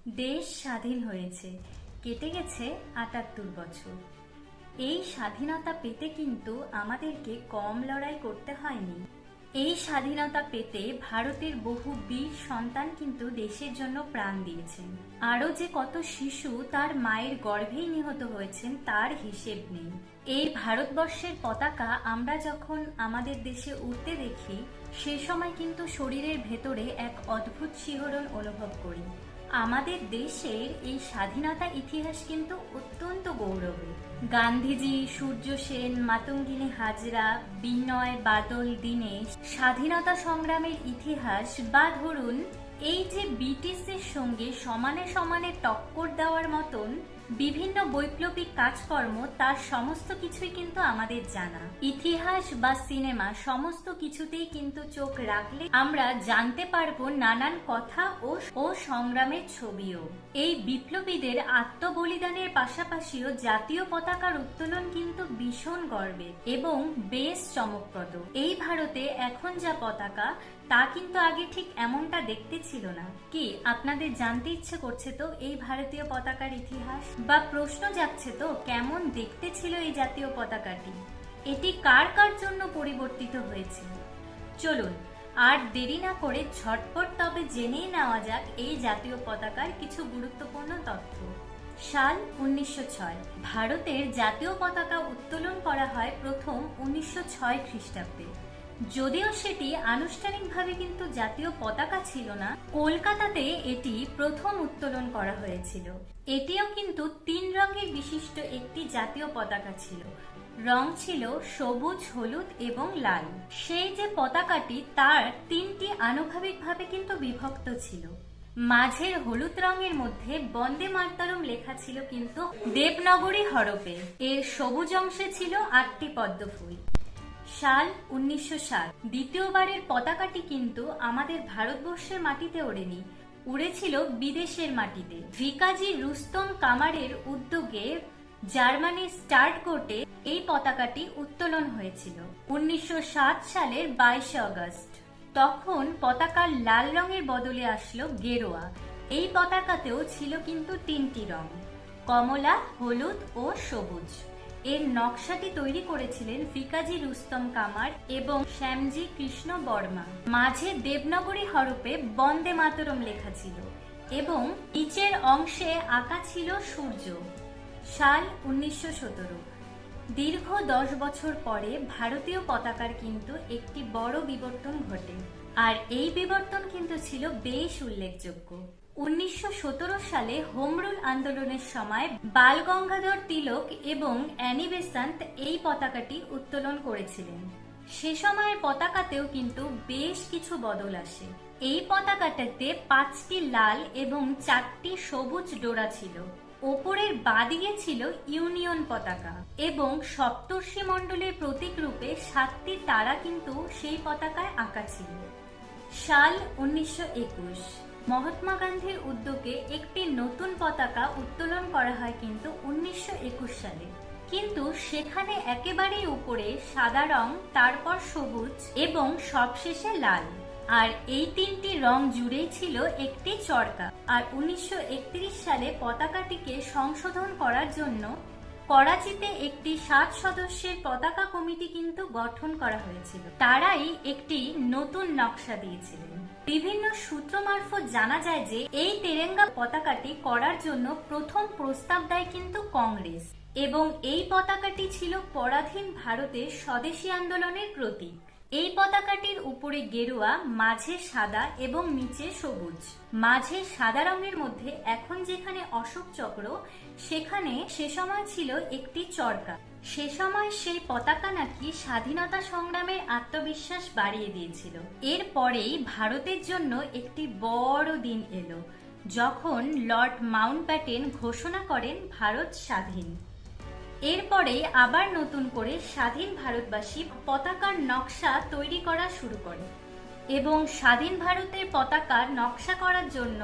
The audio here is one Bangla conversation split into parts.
দেশ স্বাধীন হয়েছে, কেটে গেছে ৭৮ বছর। এই স্বাধীনতা পেতে কিন্তু আমাদেরকে কম লড়াই করতে হয়নি। এই স্বাধীনতা পেতে ভারতের বহু বীর সন্তান কিন্তু দেশের জন্য প্রাণ দিয়েছেন। আরও যে কত শিশু তার মায়ের গর্ভেই নিহত হয়েছেন তার হিসেব নেই। এই ভারতবর্ষের পতাকা আমরা যখন আমাদের দেশে উড়তে দেখি, সে সময় কিন্তু শরীরের ভেতরে এক অদ্ভুত শিহরণ অনুভব করি। আমাদের দেশের এই স্বাধীনতা ইতিহাস কিন্তু অত্যন্ত গৌরবের। গান্ধীজি, সূর্য সেন, মাতঙ্গিনী হাজরা, বিনয় বাদল দীনেশ স্বাধীনতা সংগ্রামের ইতিহাস, বা ধরুন এই যে ব্রিটিশদের সঙ্গে সমানে সমানে টক্কর দেওয়ার মতন বিভিন্ন বৈপ্লবিক কাজকর্ম, তার সমস্ত কিছুই কিন্তু আমাদের জানা। ইতিহাস বা সিনেমা সমস্ত কিছুতেই কিন্তু চোখ রাখলে আমরা জানতে পারবো নানান কথা ও সংগ্রামের ছবিও। এই বিপ্লবীদের আত্মবলিদানের পাশাপাশিও জাতীয় পতাকার উত্তোলন কিন্তু ভীষণ গর্বের এবং বেশ চমকপ্রদ। এই ভারতে এখন যা পতাকা, তা কিন্তু আগে ঠিক এমনটা দেখতে ছিল না। কি আপনাদের জানতে ইচ্ছে করছে তো এই ভারতীয় পতাকার ইতিহাস? বা প্রশ্ন যাচ্ছে তো কেমন দেখতে ছিল এই জাতীয় পতাকাটি? এটি কার কার জন্য পরিবর্তিত হয়েছিল? চলুন আর দেরি না করে ঝটপট তবে জেনেই নেওয়া যাক এই জাতীয় পতাকার কিছু গুরুত্বপূর্ণ তথ্য। সাল ১৯০৬। ভারতের জাতীয় পতাকা উত্তোলন করা হয় প্রথম ১৯০৬ খ্রিস্টাব্দে। যদিও সেটি আনুষ্ঠানিকভাবে কিন্তু জাতীয় পতাকা ছিল না, কলকাতাতে এটি প্রথম উত্তোলন করা হয়েছিল। এটিও কিন্তু ৩ রঙের বিশিষ্ট একটি জাতীয় পতাকা ছিল। রং ছিল সবুজ, হলুদ এবং লাল। সেই যে পতাকাটি, তার ৩টি আনুভাবিকভাবে কিন্তু বিভক্ত ছিল। মাঝের হলুদ রঙের মধ্যে বন্দে মাতরম লেখা ছিল কিন্তু দেবনাগরী হরফে। এর সবুজ অংশে ছিল ৮টি পদ্মফুল। সাল ১৯০৭। দ্বিতীয়বারের পতাকাটি কিন্তু আমাদের ভারতবর্ষের মাটিতে ওড়েনি, উড়েছিল বিদেশের মাটিতে। ভিকাজি রুস্তম কামারের উদ্যোগে জার্মানির স্টার্টগোটে এই পতাকাটি উত্তোলন হয়েছিল ১৯০৭ সালের ২২ আগস্ট। তখন পতাকার লাল রঙের বদলে আসলো গেরুয়া। এই পতাকাতেও ছিল কিন্তু ৩টি রং, কমলা, হলুদ ও সবুজ। এর নকশাটি তৈরি করেছিলেন ভিকাজি রুস্তম কামার এবং শ্যামজি কৃষ্ণ বর্মা। মাঝে দেবনাগরী হরফে বন্দে মাতরম লেখা ছিল এবং নিচের অংশে আঁকা ছিল সূর্য। সাল ১৯১৭। দীর্ঘ ১০ বছর পরে ভারতীয় পতাকার কিন্তু একটি বড় বিবর্তন ঘটে, আর এই বিবর্তন কিন্তু ছিল বেশ উল্লেখযোগ্য। ১৯১৭ সালে হোম রুল আন্দোলনের সময় বাল গঙ্গাধর তিলক এবং অ্যানি বেসান্ত এই পতাকাটি উত্তোলন করেছিলেন। সে সময়ের পতাকাতেও কিন্তু বেশ কিছু বদল আসে। এই পতাকাটাতে ৫টি লাল এবং ৪টি সবুজ ডোরা ছিল। ওপরের বাদিকে ছিল ইউনিয়ন পতাকা এবং সপ্তর্ষি মণ্ডলের প্রতীক রূপে ৭টি তারা কিন্তু সেই পতাকায় আঁকা ছিল। সাল ১৯২১। মহাত্মা গান্ধীর উদ্যোগে একটি নতুন পতাকা উত্তোলন করা হয় কিন্তু ১৯২১ সালে। কিন্তু সেখানে একেবারেই উপরে সাদা রং, তারপর সবুজ এবং সবশেষে লাল। আর এই ৩টি রং জুড়েই ছিল একটি চরকা। আর ১৯৩১ সালে পতাকাটিকে সংশোধন করার জন্য করাচিতে একটি ৭ সদস্যের পতাকা কমিটি কিন্তু গঠন করা হয়েছিল। তারাই একটি নতুন নকশা দিয়েছিলেন। বিভিন্ন সূত্র মারফত জানা যায় যে এই তেরেঙ্গা পতাকাটি করার জন্য প্রথম প্রস্তাব দেয় কিন্তু কংগ্রেস, এবং এই পতাকাটি ছিল পরাধীন ভারতের স্বদেশী আন্দোলনের প্রতীক। এই পতাকাটির উপরে গেরুয়া, মাঝে সাদা এবং নিচে সবুজ। মাঝে সাদা রঙের মধ্যে এখন যেখানে অশোক চক্র, সেখানে সে সময় ছিল একটি চরকা। সে সময় সেই পতাকা নাকি স্বাধীনতা সংগ্রামের আত্মবিশ্বাস বাড়িয়ে দিয়েছিল। এরপরেই ভারতের জন্য একটি বড় দিন এলো, যখন লর্ড মাউন্টব্যাটেন ঘোষণা করেন ভারত স্বাধীন। এরপরে আবার নতুন করে স্বাধীন ভারতবাসী পতাকার নকশা তৈরি করা শুরু করে এবং স্বাধীন ভারতের পতাকার নকশা করার জন্য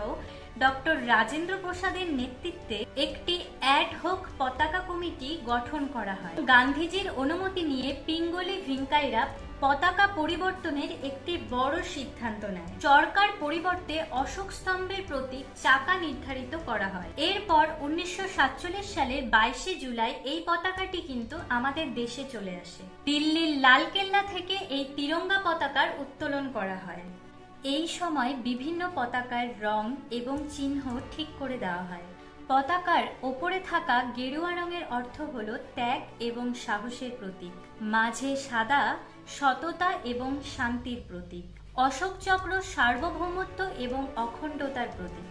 ডক্টর রাজেন্দ্র প্রসাদের নেতৃত্বে একটি অ্যাডহক পতাকা কমিটি গঠন করা হয়। গান্ধীজির অনুমতি নিয়ে পিঙ্গলি ভেঙ্কাইরা পতাকা পরিবর্তনের একটি বড় সিদ্ধান্ত নেয়। চরকার পরিবর্তে অশোক স্তম্ভের প্রতীক চাকা নির্ধারিত করা হয়। এরপর 1947 সালের 22শে জুলাই এই পতাকাটি কিন্তু আমাদের দেশে চলে আসে। দিল্লির লালকেল্লা থেকে এই তিরঙ্গা পতাকার উত্তোলন করা হয়। এই সময় বিভিন্ন পতাকার রং এবং চিহ্ন ঠিক করে দেওয়া হয়। পতাকার ওপরে থাকা গেরুয়া রঙের অর্থ হলো ত্যাগ এবং সাহসের প্রতীক, মাঝে সাদা সততা এবং শান্তির প্রতীক, অশোক চক্র সার্বভৌমত্ব এবং অখণ্ডতার প্রতীক,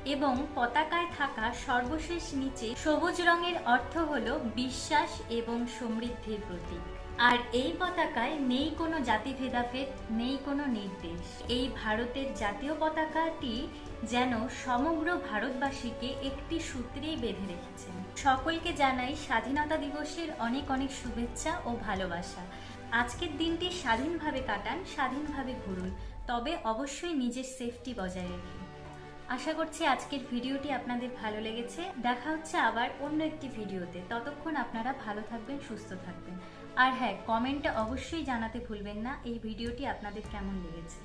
এবং পতাকায় থাকা সর্বশেষ নিচে সবুজ রঙের অর্থ হলো বিশ্বাস এবং সমৃদ্ধির প্রতীক। আর এই পতাকায় নেই কোনো জাতি ভেদাভেদ, নেই কোনো নির্দেশ। এই ভারতের জাতীয় পতাকাটি যেন সমগ্র ভারতবাসীকে একটি সূত্রেই বেঁধে রেখেছে। সকলকে জানাই স্বাধীনতা দিবসের অনেক অনেক শুভেচ্ছা ও ভালোবাসা। আজকের দিনটি স্বাধীনভাবে কাটান, স্বাধীনভাবে ঘুরুন, তবে অবশ্যই নিজের সেফটি বজায় রেখে। আশা করছি আজকের ভিডিওটি আপনাদের ভালো লেগেছে। দেখা হচ্ছে আবার অন্য একটি ভিডিওতে। ততক্ষণ আপনারা ভালো থাকবেন, সুস্থ থাকবেন। আর হ্যাঁ, কমেন্টে অবশ্যই জানাতে ভুলবেন না এই ভিডিওটি আপনাদের কেমন লেগেছে।